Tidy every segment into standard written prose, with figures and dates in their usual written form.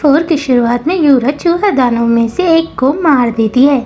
4 की शुरुआत में यूरा चूहा दानव में से एक को मार देती है।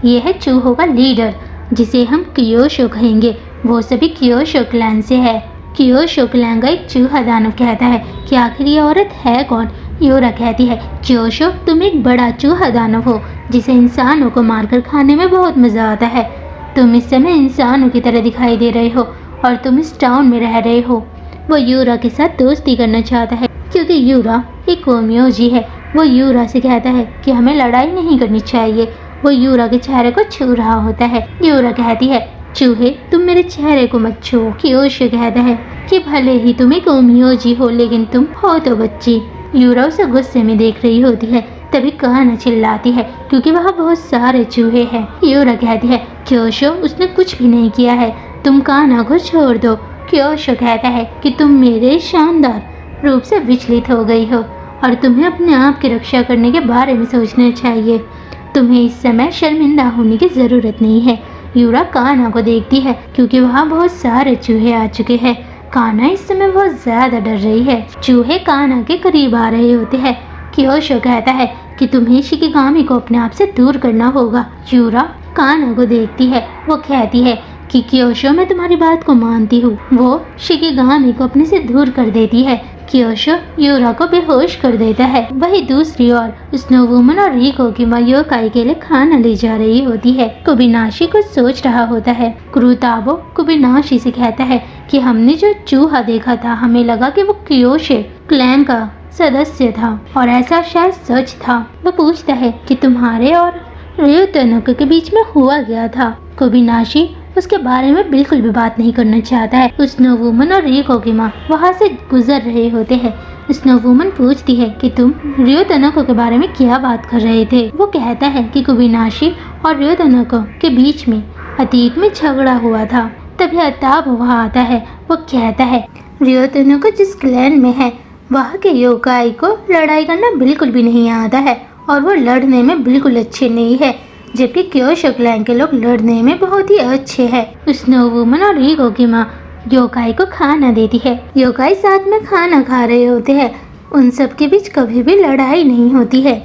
यह है चूहों का लीडर जिसे हम कियोशो कहेंगे। वो सभी कियोशो क्लैन से है। कियोशो क्लैन का एक चूहा दानव कहता है कि आखिर ये औरत है कौन। यूरा कहती है, कियोशो तुम एक बड़ा चूहा दानव हो जिसे इंसानों को मारकर खाने में बहुत मजा आता है। तुम इस समय इंसानों की तरह दिखाई दे रहे हो और तुम इस टाउन में रह रहे हो। वो यूरा के साथ दोस्ती करना चाहता है क्योंकि यूरा एक ओमियोजी है। वो यूरा से कहता है कि हमें लड़ाई नहीं करनी चाहिए। वो यूरा के चेहरे को छू रहा होता है। यूरा कहती है, चूहे तुम मेरे चेहरे को मत छुओ। कियोशो कहता है कि भले ही तुम एक ओमियोजी हो लेकिन तुम हो तो बच्ची। यूरा उसे गुस्से में देख रही होती है। तभी काना चिल्लाती है क्योंकि वहाँ बहुत सारे चूहे हैं। यूरा कहती है, कियोशो उसने कुछ भी नहीं किया है, तुम काना को छोड़ दो। कियोशो कहता है कि तुम मेरे शानदार रूप से विचलित हो गई हो और तुम्हें अपने आप की रक्षा करने के बारे में सोचना चाहिए। तुम्हें इस समय शर्मिंदा होने की ज़रूरत नहीं है। यूरा काना को देखती है क्योंकि वहाँ बहुत सारे चूहे आ चुके हैं। काना इस समय बहुत ज़्यादा डर रही है। चूहे काना के करीब आ रहे होते हैं। कियोशो कहता है कि तुम्हें शिकिगामी को अपने आप से दूर करना होगा। यूरा काना को देखती है। वो कहती है कि कियोशो मैं तुम्हारी बात को मानती हूँ। वो शिकिगामी को अपने से दूर कर देती है। कियोशो यूरा को बेहोश कर देता है। वही दूसरी ओर स्नो वुमन और रिको की माँ योकाई के लिए खाना ले जा रही होती है। कुबिनाशी कुछ सोच रहा होता है। कुरुताबो कुबिनाशी से कहता है कि हमने जो चूहा देखा था हमें लगा कि वो कियोशो क्लैन का सदस्य था और ऐसा शायद सच था। वो पूछता है कि तुम्हारे और ryutanoko के बीच में हुआ गया था। कुबिनाशी उसके बारे में बिल्कुल भी बात नहीं करना चाहता है। स्नो वुमन और रिको की माँ वहाँ से गुजर रहे होते हैं। स्नो वुमन पूछती है कि तुम ryutanoko के बारे में क्या बात कर रहे थे। वो कहता है कि कुबिनाशी और ryutanoko के बीच में अतीत में झगड़ा हुआ था। तभी अताब वहाँ आता है। वो कहता है ryutanoko जिस क्लैन में है वहाँ के योकाई को लड़ाई करना बिल्कुल भी नहीं आता है और वो लड़ने में बिल्कुल अच्छे नहीं है, जबकि कियोशो क्लैन के लोग लड़ने में बहुत ही अच्छे हैं। स्नो वुमन और रिको की माँ योकाई को खाना देती है। योकाई साथ में खाना खा रहे होते हैं। उन सब के बीच कभी भी लड़ाई नहीं होती है।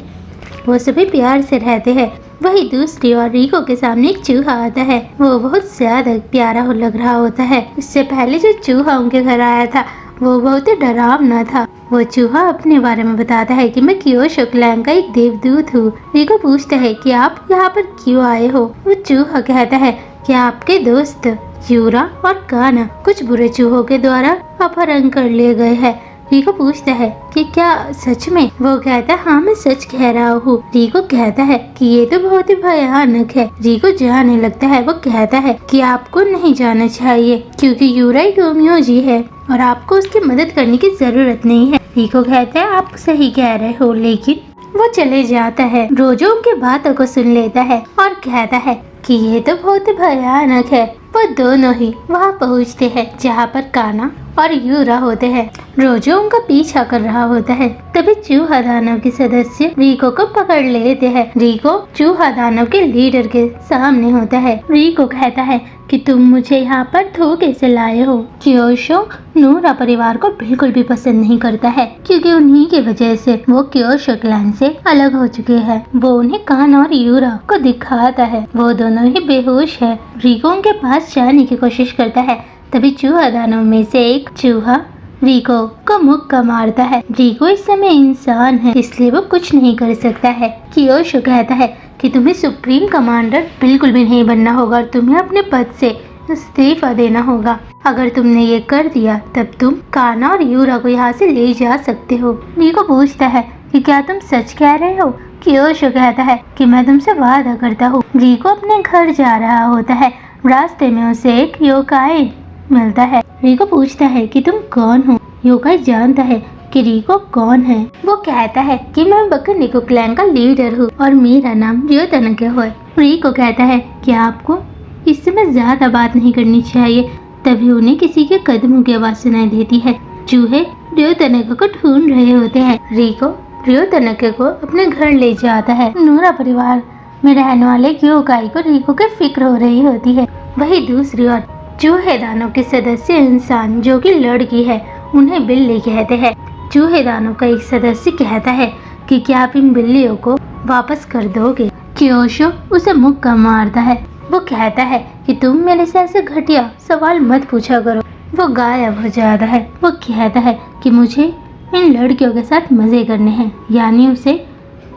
वो सभी प्यार से रहते हैं। वही दूसरी और रिको के सामने एक चूहा आता है। वो बहुत ज्यादा प्यारा लग रहा होता है। इससे पहले जो चूहा उनके घर आया था वो बहुत ही डरावना था। वो चूहा अपने बारे में बताता है कि मैं कियोशो क्लैन का एक देवदूत हूँ। रिको पूछता है कि आप यहाँ पर क्यों आए हो। वो चूहा कहता है कि आपके दोस्त यूरा और काना कुछ बुरे चूहों के द्वारा अपहरण कर लिए गए हैं। रिको पूछता है कि क्या सच में। वो कहता है हाँ मैं सच कह रहा हूँ। रिको कहता है कि ये तो बहुत ही भयानक है। रिको जाने लगता है। वो कहता है कि आपको नहीं जाना चाहिए क्योंकि यूरा एक ओमियोजी है और आपको उसकी मदद करने की जरूरत नहीं है। रिको कहता है आप सही कह रहे हो, लेकिन वो चले जाता है। रोजो उनकी बातों को सुन लेता है और कहता है कि ये तो बहुत ही भयानक है। वो दोनों ही वहाँ पहुँचते हैं जहाँ पर काना और यूरा होते हैं। रोजो उनका पीछा कर रहा होता है। तभी चूहा दानव के सदस्य रिको को पकड़ लेते हैं। रिको चूहा दानव के लीडर के सामने होता है। रिको कहता है कि तुम मुझे यहाँ पर धोखे से लाए हो। कियोशो नूरा परिवार को बिल्कुल भी पसंद नहीं करता है क्योंकि उन्हीं की वजह से वो कियोशो क्लैन से अलग हो चुके हैं। वो उन्हें काना और यूरा को दिखाता है। वो दोनों ही बेहोश है। रिको उनके पास जाने की कोशिश करता है। तभी चूहा दानव में से एक चूहा रिको को मुक्का मारता है। रिको इस समय इंसान है इसलिए वो कुछ नहीं कर सकता है। कियोशो कहता है कि तुम्हें सुप्रीम कमांडर बिल्कुल भी नहीं बनना होगा और तुम्हें अपने पद से इस्तीफा देना होगा। अगर तुमने ये कर दिया तब तुम काना और यूरा को यहाँ से ले जा सकते हो। रिको पूछता है कि क्या तुम सच कह रहे हो। कियोशो कहता है कि मैं तुमसे वादा करता हूँ। रिको अपने घर जा रहा होता है। रास्ते में उसे एक योकाई मिलता है। रिको पूछता है कि तुम कौन हो। योकाई जानता है कि रिको कौन है। वो कहता है कि मैं बकनिको क्लैन का लीडर हूँ और मेरा नाम ryutanoko है। रिको कहता है कि आपको इस समय ज्यादा बात नहीं करनी चाहिए। तभी उन्हें किसी के कदमों की आवाज सुनाई देती है। चूहे ryutanoko को ढूंढ रहे होते हैं। रिको ryutanoko को अपने घर ले जाता है। नूरा परिवार में रहने वाले योकाई को रिको की फिक्र हो रही होती है। वही दूसरी ओर चूहे दानव के सदस्य इंसान जो कि लड़की है उन्हें बिल्ली कहते हैं। चूहे दानव का एक सदस्य कहता है कि क्या आप इन बिल्लियों को वापस कर दोगे। क्योशो उसे मुक्का मारता है। वो कहता है कि तुम मेरे से ऐसे घटिया सवाल मत पूछा करो। वो गायब हो जाता है। वो कहता है कि मुझे इन लड़कियों के साथ मजे करने हैं, यानी उसे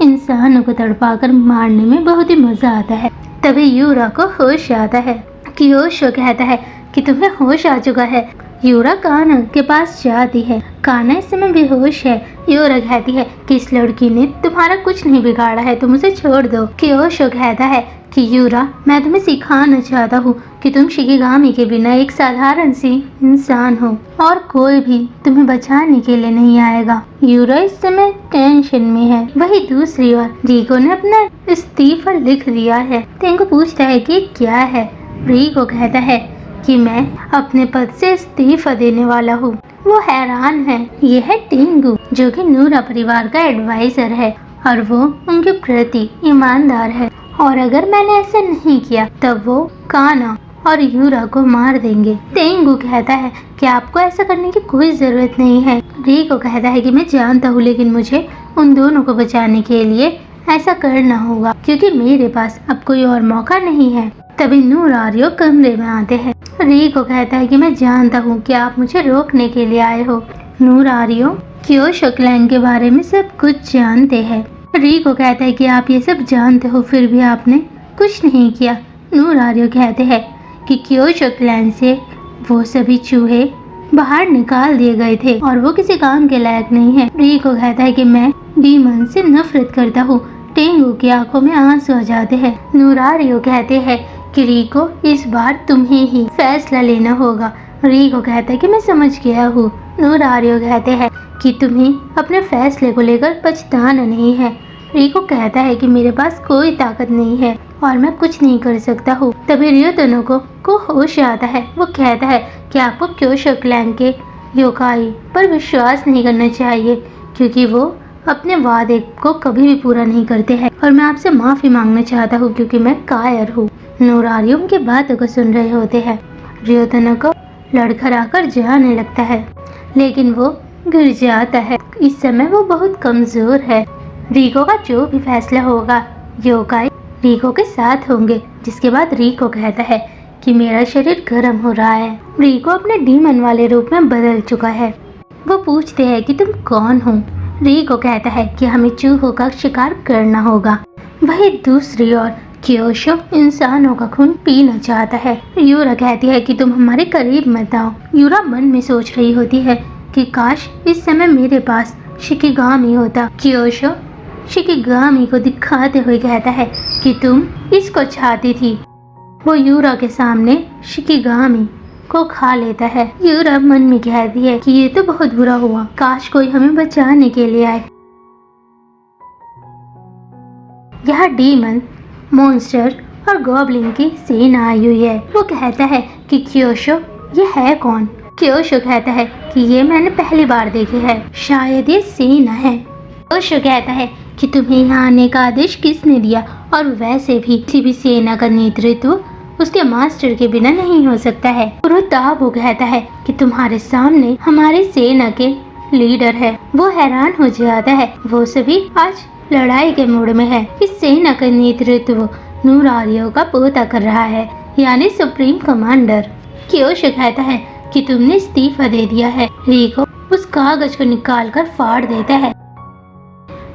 इंसानों को तड़पाकर मारने में बहुत ही मजा आता है। तभी यूरा को होश आता है। क्योशो कहता है कि तुम्हें होश आ चुका है। यूरा काना के पास जाती है। काना इस समय बेहोश है। यूरा कहती है कि इस लड़की ने तुम्हारा कुछ नहीं बिगाड़ा है, तुम उसे छोड़ दो। क्योशो कहता है कि यूरा, मैं तुम्हें सिखाना चाहता हूँ कि तुम शिकिगामी के बिना एक साधारण सी इंसान हो और कोई भी तुम्हें बचाने के लिए नहीं आएगा। यूरा इस समय टेंशन में है। वही दूसरी ओर रिको ने अपना इस्तीफा लिख दिया है। टेंगो पूछता है कि क्या है। रिको कहता है कि मैं अपने पद से इस्तीफा देने वाला हूँ। वो हैरान है। यह है टेंगु, जो कि नूरा परिवार का एडवाइजर है और वो उनके प्रति ईमानदार है, और अगर मैंने ऐसा नहीं किया तब वो काना और यूरा को मार देंगे। टेंगु कहता है कि आपको ऐसा करने की कोई जरूरत नहीं है। रिको कहता है कि मैं जानता हूँ, लेकिन मुझे उन दोनों को बचाने के लिए ऐसा करना होगा क्योंकि मेरे पास अब कोई और मौका नहीं है। तभी नूरारियो कमरे में आते हैं। रिको कहता है कि मैं जानता हूँ कि आप मुझे रोकने के लिए आए हो। नूरारियो क्योशो क्लैन के बारे में सब कुछ जानते हैं। रिको कहता है कि आप ये सब जानते हो, फिर भी आपने कुछ नहीं किया। नूरारियो कहते हैं कि क्योशो क्लैन से वो सभी चूहे बाहर निकाल दिए गए थे और वो किसी काम के लायक नहीं है। रिको कहता है कि मैं डीमन से नफरत करता हूँ। टेंगु की आंखों में आंसू आ जाते हैं। नूरारियो कहते हैं कि रिको, इस बार तुम्हें ही फैसला लेना होगा। रिको कहता है कि मैं समझ गया हूँ। नूरारियो कहते हैं कि तुम्हें अपने फैसले को लेकर पछताना नहीं है। रिको कहता है कि मेरे पास कोई ताकत नहीं है और मैं कुछ नहीं कर सकता हूँ। तभी रियोतनो को होश आता है। वो कहता है कि आपको क्योशो क्लैन के योकाई पर विश्वास नहीं करना चाहिए क्योंकि वो अपने वादे को कभी भी पूरा नहीं करते हैं, और मैं आपसे माफी मांगना चाहता हूँ क्योंकि मैं कायर हूँ। नूरारियो उनकी बातों को सुन रहे होते हैं। रियोतनो को लड़खड़ाकर जाने लगता है, लेकिन वो गिर जाता है। इस समय वो बहुत कमजोर है। रिको का जो भी फैसला होगा, योकाई रिको के साथ होंगे। जिसके बाद रिको कहता है कि मेरा शरीर गर्म हो रहा है। रिको अपने डीमन वाले रूप में बदल चुका है। वो पूछते हैं कि तुम कौन हो। रिको कहता है कि हमें चूहों का शिकार करना होगा। वही दूसरी ओर क्योशो इंसानों का खून पीना चाहता है। यूरा कहती है कि तुम हमारे करीब मत आओ। यूरा मन में सोच रही होती है कि काश इस समय मेरे पास शिकिगामी होता। क्योशो शिकिगामी को दिखाते हुए कहता है कि तुम इसको चाहती थी। वो यूरा के सामने शिकिगामी को खा लेता है। यूरा मन में कहती है कि ये तो बहुत बुरा हुआ, काश कोई हमें बचाने के लिए आए। यहाँ डीमन, मॉन्स्टर और गॉब्लिन की सेना आई हुई है। वो कहता है कि क्योशो, ये है कौन? क्योशो कहता है कि ये मैंने पहली बार देखे है, शायद ये सेना है। क्योशो कहता है कि तुम्हें यहाँ आने का आदेश किसने दिया, और वैसे भी किसी भी सेना का नेतृत्व उसके मास्टर के बिना नहीं हो सकता है। पुरुताबो कहता है कि तुम्हारे सामने हमारी सेना के लीडर है। वो हैरान हो जाता है। वो सभी आज लड़ाई के मूड में है। इस सेना का नेतृत्व नूरारियो का पोता कर रहा है, यानी सुप्रीम कमांडर। क्योशो कहता है कि तुमने इस्तीफा दे दिया है। रिको उस कागज को निकालकर फाड़ देता है।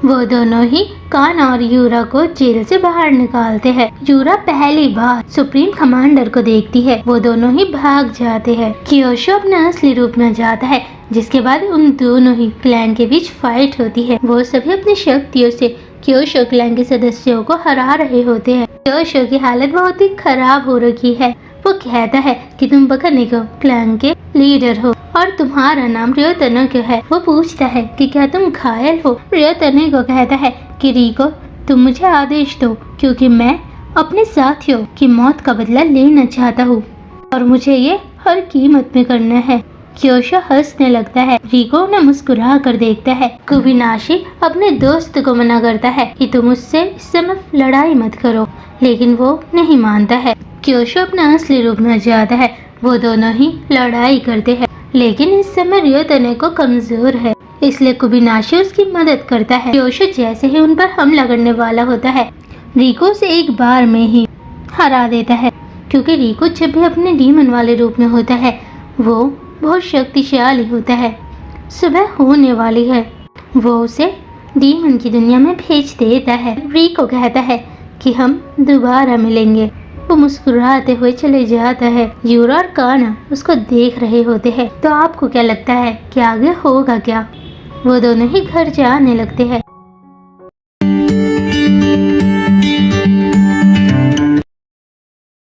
वो दोनों ही काना और यूरा को जेल से बाहर निकालते हैं। यूरा पहली बार सुप्रीम कमांडर को देखती है। वो दोनों ही भाग जाते हैं। क्योशो अपने असली रूप में जाता है, जिसके बाद उन दोनों ही क्लैन के बीच फाइट होती है। वो सभी अपनी शक्तियों से क्योशो क्लैन के सदस्यों को हरा रहे होते हैं। क्योशो की हालत बहुत ही खराब हो रखी है। वो कहता है कि तुम बकनिको क्लैन के लीडर हो और तुम्हारा नाम रियोतनो क्यों है? वो पूछता है कि क्या तुम घायल हो? रियोतनो को कहता है कि रिको, तुम मुझे आदेश दो क्योंकि मैं अपने साथियों की मौत का बदला लेना चाहता हूँ और मुझे ये हर कीमत में करना है। क्योशो हंसने लगता है। रिको उन्हें मुस्कुरा कर देखता है। कुबिनाशी अपने दोस्त को मना करता है कि तुम उससे इस समय लड़ाई मत करो, लेकिन वो नहीं मानता है। क्योशो अपना असली रूप में जाता है। वो दोनों ही लड़ाई करते हैं, लेकिन इस समय रियोतनो को कमजोर है, इसलिए कुबिनाशी उसकी मदद करता है। क्योशो जैसे ही उन पर हमला करने वाला होता है, रिको से एक बार में ही हरा देता है, क्योंकि रिको जब भी अपने डीमन वाले रूप में होता है वो बहुत शक्तिशाली होता है। सुबह होने वाली है, वो उसे डीमन की दुनिया में भेज देता है। रिको कहता है कि हम दोबारा मिलेंगे। वो मुस्कुराते हुए चले जाता है। यूरा और काना उसको देख रहे होते हैं। तो आपको क्या लगता है कि आगे होगा क्या? वो दोनों ही घर जाने लगते हैं।